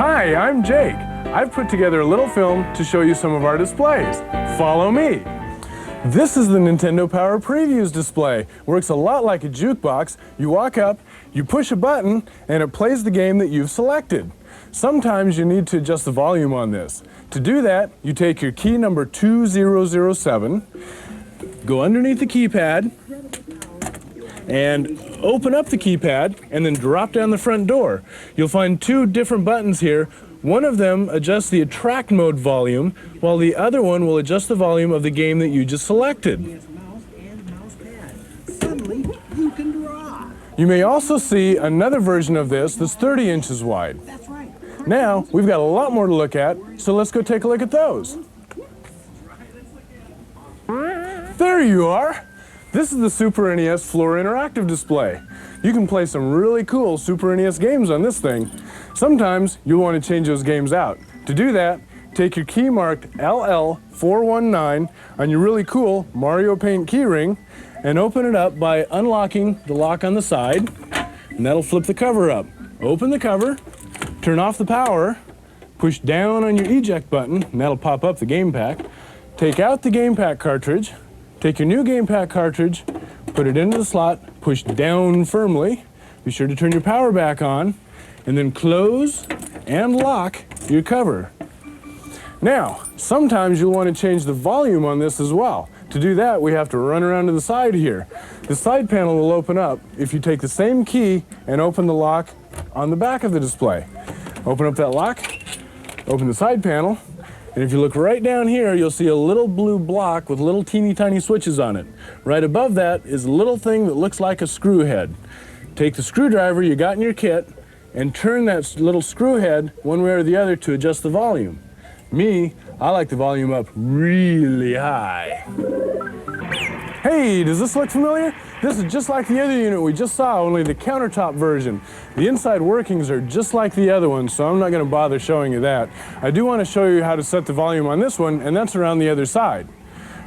Hi, I'm Jake. I've put together a little film to show you some of our displays. Follow me. This is the Nintendo Power Previews display. Works a lot like a jukebox. You walk up, you push a button, and it plays the game that you've selected. Sometimes you need to adjust the volume on this. To do that, you take your key number 2007, go underneath the keypad, and open up the keypad, and then drop down the front door. You'll find two different buttons here. One of them adjusts the attract mode volume, while the other one will adjust the volume of the game that you just selected. You may also see another version of this that's 30 inches wide. Now, we've got a lot more to look at, so let's go take a look at those. There you are! This is the Super NES Floor Interactive Display. You can play some really cool Super NES games on this thing. Sometimes you'll want to change those games out. To do that, take your key marked LL419 on your really cool Mario Paint keyring and open it up by unlocking the lock on the side, and that'll flip the cover up. Open the cover, turn off the power, push down on your eject button, and that'll pop up the game pack. Take out the game pack cartridge, take your new game pack cartridge, put it into the slot, push down firmly, be sure to turn your power back on, and then close and lock your cover. Now, sometimes you'll want to change the volume on this as well. To do that, we have to run around to the side here. The side panel will open up if you take the same key and open the lock on the back of the display. Open up that lock, open the side panel, and if you look right down here, you'll see a little blue block with little teeny tiny switches on it. Right above that is a little thing that looks like a screw head. Take the screwdriver you got in your kit and turn that little screw head one way or the other to adjust the volume. Me, I like the volume up really high. Hey, does this look familiar? This is just like the other unit we just saw, only the countertop version. The inside workings are just like the other one, so I'm not going to bother showing you that. I do want to show you how to set the volume on this one, and that's around the other side.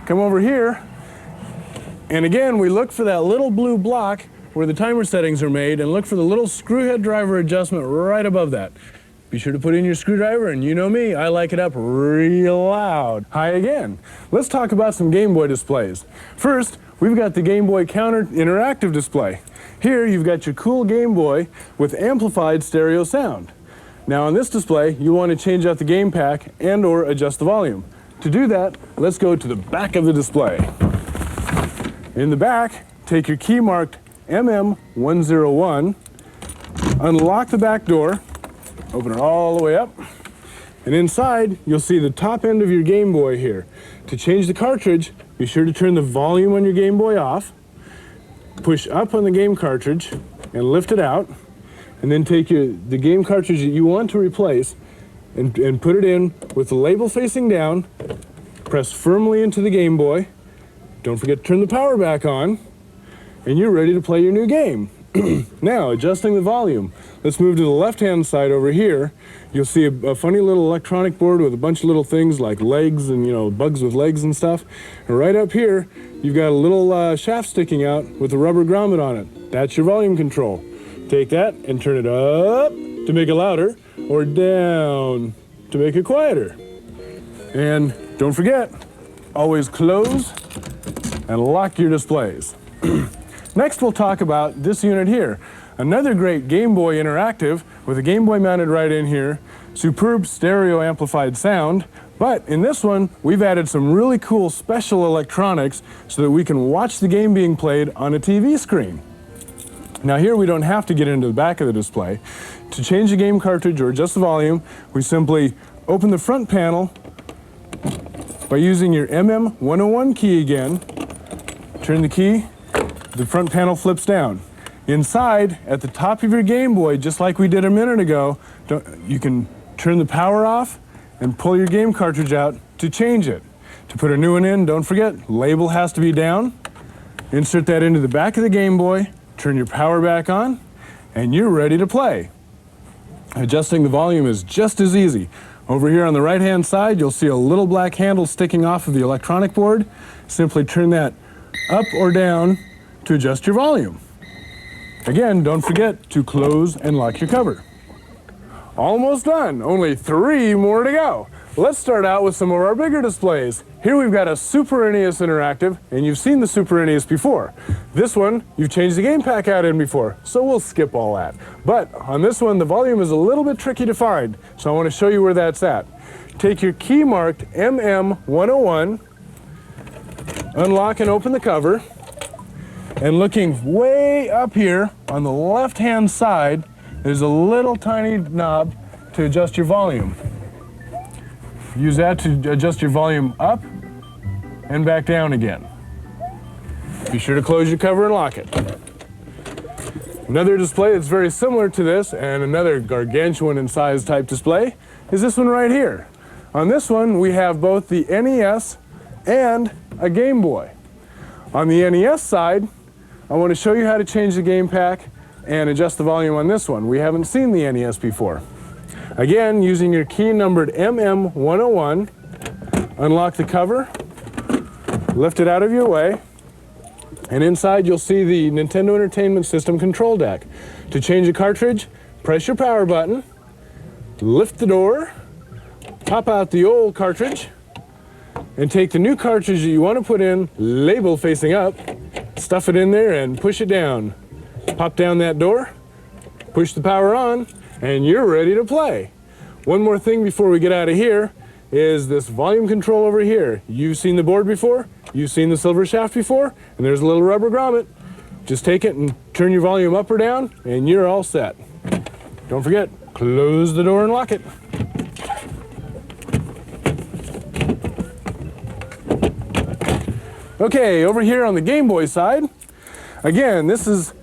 Come over here, and again, we look for that little blue block where the timer settings are made, and look for the little screw head driver adjustment right above that. Be sure to put in your screwdriver, and you know me, I like it up real loud. Hi again. Let's talk about some Game Boy displays. First, we've got the Game Boy Counter Interactive Display. Here, you've got your cool Game Boy with amplified stereo sound. Now on this display, you want to change out the game pack and or adjust the volume. To do that, let's go to the back of the display. In the back, take your key marked MM101, unlock the back door, open it all the way up, and inside you'll see the top end of your Game Boy here. To change the cartridge, be sure to turn the volume on your Game Boy off, push up on the game cartridge and lift it out, and then take the game cartridge that you want to replace and put it in with the label facing down, press firmly into the Game Boy, don't forget to turn the power back on, and you're ready to play your new game. Now, adjusting the volume. Let's move to the left-hand side over here. You'll see a funny little electronic board with a bunch of little things like legs and, bugs with legs and stuff. And right up here, you've got a little shaft sticking out with a rubber grommet on it. That's your volume control. Take that and turn it up to make it louder, or down to make it quieter. And don't forget, always close and lock your displays. Next, we'll talk about this unit here. Another great Game Boy Interactive with a Game Boy mounted right in here, superb stereo amplified sound, but in this one, we've added some really cool special electronics so that we can watch the game being played on a TV screen. Now here we don't have to get into the back of the display. To change the game cartridge or adjust the volume, we simply open the front panel by using your MM101 key again, turn the key, the front panel flips down. Inside, at the top of your Game Boy, just like we did a minute ago, you can turn the power off and pull your game cartridge out to change it. To put a new one in, don't forget, label has to be down. Insert that into the back of the Game Boy, turn your power back on, and you're ready to play. Adjusting the volume is just as easy. Over here on the right-hand side, you'll see a little black handle sticking off of the electronic board. Simply turn that up or down to adjust your volume. Again, don't forget to close and lock your cover. Almost done, only 3 more to go. Let's start out with some of our bigger displays. Here we've got a Super NES Interactive, and you've seen the Super NES before. This one, you've changed the game pack out in before, so we'll skip all that. But on this one, the volume is a little bit tricky to find, so I want to show you where that's at. Take your key marked MM101, unlock and open the cover, and looking way up here on the left-hand side, there's a little tiny knob to adjust your volume. Use that to adjust your volume up and back down again. Be sure to close your cover and lock it. Another display that's very similar to this, and another gargantuan in size type display, is this one right here. On this one, we have both the NES and a Game Boy. On the NES side, I want to show you how to change the game pack and adjust the volume on this one. We haven't seen the NES before. Again, using your key numbered MM101, unlock the cover, lift it out of your way, and inside you'll see the Nintendo Entertainment System control deck. To change a cartridge, press your power button, lift the door, pop out the old cartridge, and take the new cartridge that you want to put in, label facing up, stuff it in there and push it down. Pop down that door, push the power on, and you're ready to play. One more thing before we get out of here is this volume control over here. You've seen the board before, you've seen the silver shaft before, and there's a little rubber grommet. Just take it and turn your volume up or down, and you're all set. Don't forget, close the door and lock it. Okay, over here on the Game Boy side, again, this is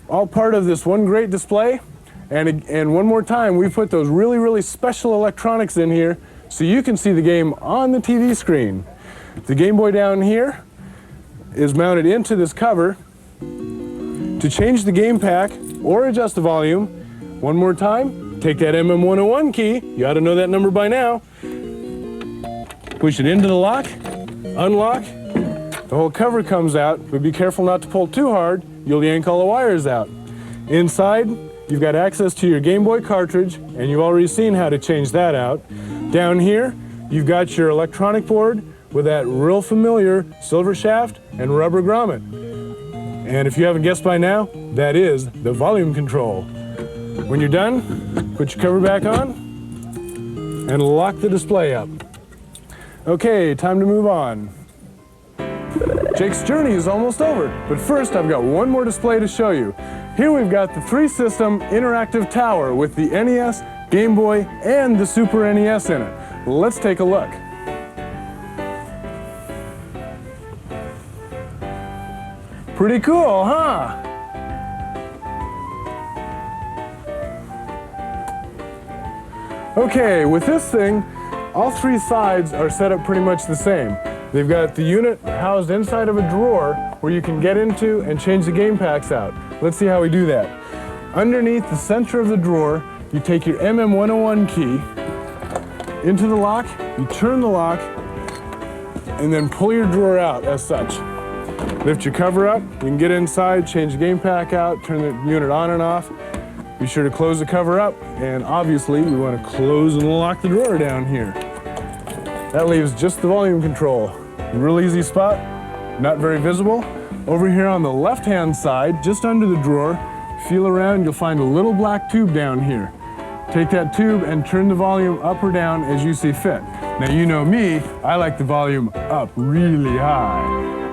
all part of this one great display. And one more time, we put those really special electronics in here so you can see the game on the TV screen. The Game Boy down here is mounted into this cover. To change the game pack or adjust the volume, one more time, take that MM101 key, you ought to know that number by now, push it into the lock, unlock, the whole cover comes out, but be careful not to pull too hard, you'll yank all the wires out. Inside, you've got access to your Game Boy cartridge, and you've already seen how to change that out. Down here, you've got your electronic board with that real familiar silver shaft and rubber grommet. And if you haven't guessed by now, that is the volume control. When you're done, put your cover back on and lock the display up. Okay, time to move on. Jake's journey is almost over, but first I've got one more display to show you. Here we've got the 3-system interactive tower with the NES, Game Boy, and the Super NES in it. Let's take a look. Pretty cool, huh? Okay, with this thing, all 3 sides are set up pretty much the same. They've got the unit housed inside of a drawer where you can get into and change the game packs out. Let's see how we do that. Underneath the center of the drawer, you take your MM101 key into the lock, you turn the lock, and then pull your drawer out as such. Lift your cover up, you can get inside, change the game pack out, turn the unit on and off. Be sure to close the cover up, and obviously we want to close and lock the drawer down here. That leaves just the volume control. Real easy spot, not very visible. Over here on the left-hand side, just under the drawer, feel around, you'll find a little black tube down here. Take that tube and turn the volume up or down as you see fit. Now you know me, I like the volume up really high.